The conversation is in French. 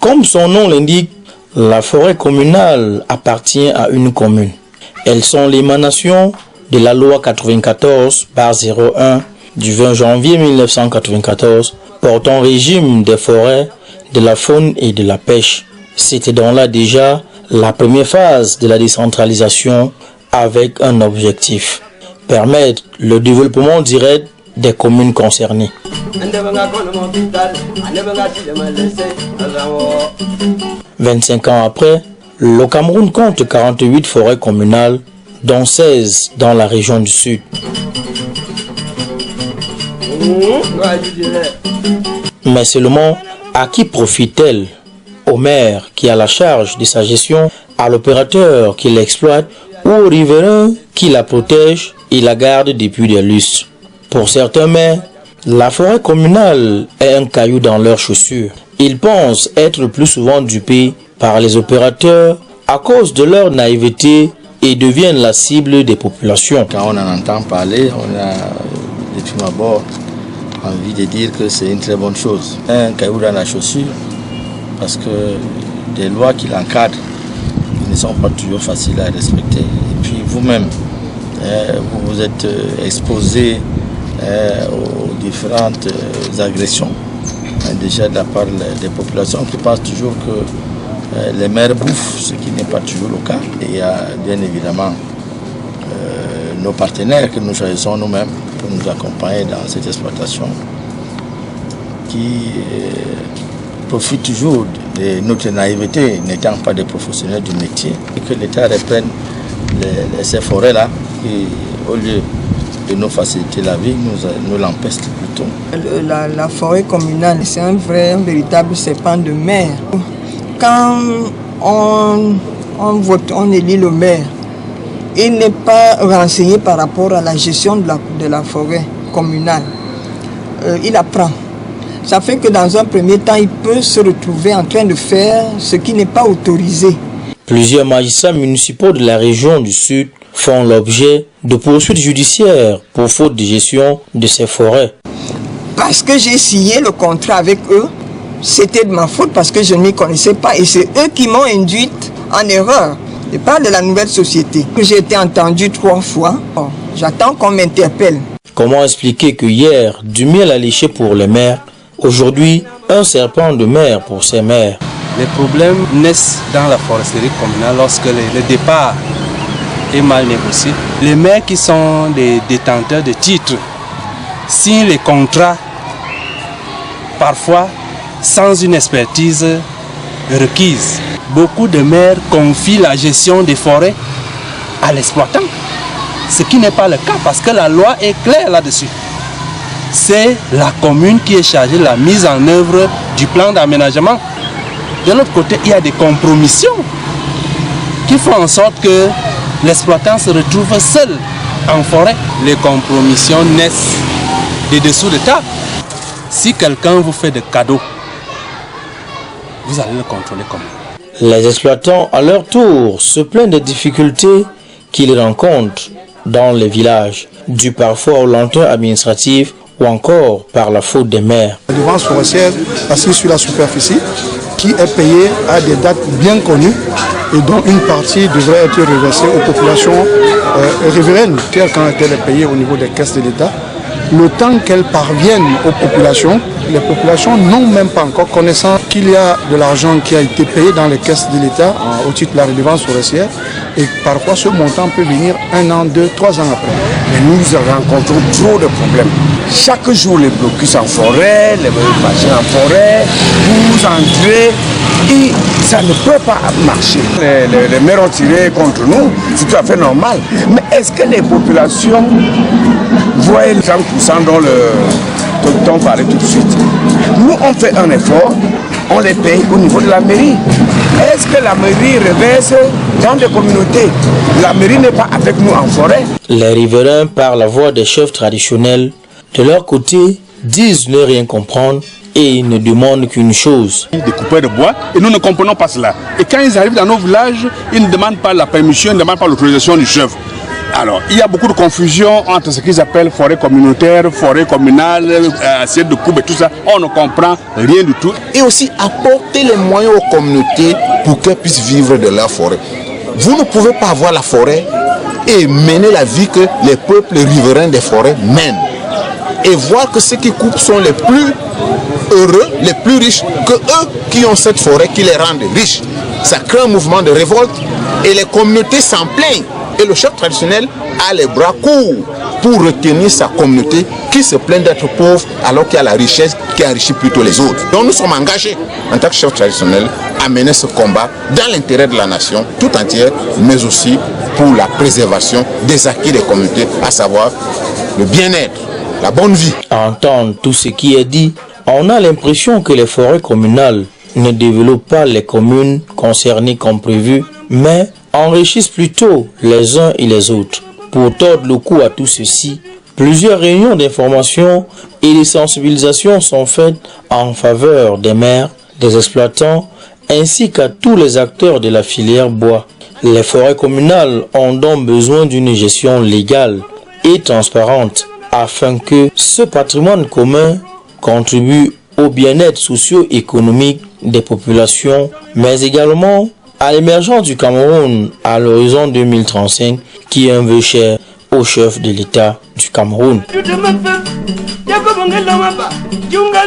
Comme son nom l'indique, la forêt communale appartient à une commune. Elles sont l'émanation de la loi 94/01 du 20 janvier 1994 portant régime des forêts, de la faune et de la pêche. C'était donc là déjà la première phase de la décentralisation avec un objectif: permettre le développement direct des communes concernées. 25 ans après, le Cameroun compte 48 forêts communales, dont 16 dans la région du Sud. Mais seulement, à qui profite-t-elle? Au maire qui a la charge de sa gestion, à l'opérateur qui l'exploite ou au riverain qui la protège et la garde depuis des lustres. Pour certains maires, la forêt communale est un caillou dans leurs chaussures. Ils pensent être plus souvent dupés par les opérateurs à cause de leur naïveté et deviennent la cible des populations. Quand on en entend parler, on a depuis d'abord envie de dire que c'est une très bonne chose. Un caillou dans la chaussure, parce que des lois qui l'encadrent ne sont pas toujours faciles à respecter. Et puis vous-même, vous vous êtes exposé aux différentes agressions. Déjà de la part des populations qui pensent toujours que les maires bouffent, ce qui n'est pas toujours le cas. Et il y a bien évidemment nos partenaires que nous choisissons nous-mêmes pour nous accompagner dans cette exploitation qui profitent toujours de notre naïveté, n'étant pas des professionnels du métier, et que l'État reprenne ces forêts-là et au lieu de nous faciliter la vie, nous l'empeste plutôt. La forêt communale, c'est un véritable serpent de mer. Quand on vote, on élit le maire, il n'est pas renseigné par rapport à la gestion de la forêt communale. Il apprend. Ça fait que dans un premier temps, il peut se retrouver en train de faire ce qui n'est pas autorisé. Plusieurs magistrats municipaux de la région du Sud font l'objet de poursuites judiciaires pour faute de gestion de ces forêts. Parce que j'ai signé le contrat avec eux, c'était de ma faute parce que je ne m'y connaissais pas et c'est eux qui m'ont induite en erreur. Je parle de la nouvelle société. J'ai été entendu 3 fois. Bon, j'attends qu'on m'interpelle. Comment expliquer que hier, du miel à lécher pour les maires, aujourd'hui, un serpent de mer pour ces maires? Les problèmes naissent dans la foresterie communale lorsque le départ est mal négocié. Les maires qui sont des détenteurs de titres signent les contrats parfois sans une expertise requise. Beaucoup de maires confient la gestion des forêts à l'exploitant, ce qui n'est pas le cas parce que la loi est claire là-dessus. C'est la commune qui est chargée de la mise en œuvre du plan d'aménagement. De l'autre côté, il y a des compromissions qui font en sorte que l'exploitant se retrouve seul en forêt. Les compromissions naissent des dessous de table. Si quelqu'un vous fait des cadeaux, vous allez le contrôler comment? Les exploitants, à leur tour, se plaignent des difficultés qu'ils rencontrent dans les villages, dues parfois aux lenteurs administratives ou encore par la faute des maires. La redevance forestière assise sur la superficie qui est payée à des dates bien connues et dont une partie devrait être reversée aux populations riveraines, telles quand elle est payée au niveau des caisses de l'État. Le temps qu'elles parviennent aux populations, les populations n'ont même pas encore connaissance qu'il y a de l'argent qui a été payé dans les caisses de l'État au titre de la redevance forestière et parfois ce montant peut venir 1 an, 2, 3 ans après. Mais nous rencontrons trop de problèmes. Chaque jour, les blocus en forêt, les machins en forêt, vous entrez et ça ne peut pas marcher. Les maires ont tiré contre nous, c'est tout à fait normal. Mais est-ce que les populations voient les 30% dont on parlait tout de suite? Nous, on fait un effort, on les paye au niveau de la mairie. Est-ce que la mairie reverse dans des communautés? La mairie n'est pas avec nous en forêt. Les riverains, par la voix des chefs traditionnels, de leur côté, disent ne rien comprendre et ne demandent qu'une chose. Des coupeurs de bois et nous ne comprenons pas cela. Et quand ils arrivent dans nos villages, ils ne demandent pas la permission, ils ne demandent pas l'autorisation du chef. Alors, il y a beaucoup de confusion entre ce qu'ils appellent forêt communautaire, forêt communale, assiette de coupe et tout ça. On ne comprend rien du tout. Et aussi apporter les moyens aux communautés pour qu'elles puissent vivre de leur forêt. Vous ne pouvez pas avoir la forêt et mener la vie que les peuples riverains des forêts mènent. Et voir que ceux qui coupent sont les plus heureux, les plus riches, que eux qui ont cette forêt qui les rendent riches. Ça crée un mouvement de révolte et les communautés s'en plaignent. Et le chef traditionnel a les bras courts pour retenir sa communauté qui se plaint d'être pauvre alors qu'il y a la richesse qui enrichit plutôt les autres. Donc nous sommes engagés en tant que chef traditionnel à mener ce combat dans l'intérêt de la nation tout entière, mais aussi pour la préservation des acquis des communautés, à savoir le bien-être, la bonne vie. À entendre tout ce qui est dit, on a l'impression que les forêts communales ne développent pas les communes concernées comme prévu, mais enrichissent plutôt les uns et les autres. Pour tordre le cou à tout ceci, plusieurs réunions d'information et de sensibilisation sont faites en faveur des maires, des exploitants, ainsi qu'à tous les acteurs de la filière bois. Les forêts communales ont donc besoin d'une gestion légale et transparente afin que ce patrimoine commun contribue au bien-être socio-économique des populations, mais également à l'émergence du Cameroun à l'horizon 2035, qui est un vœu cher au chef de l'État du Cameroun.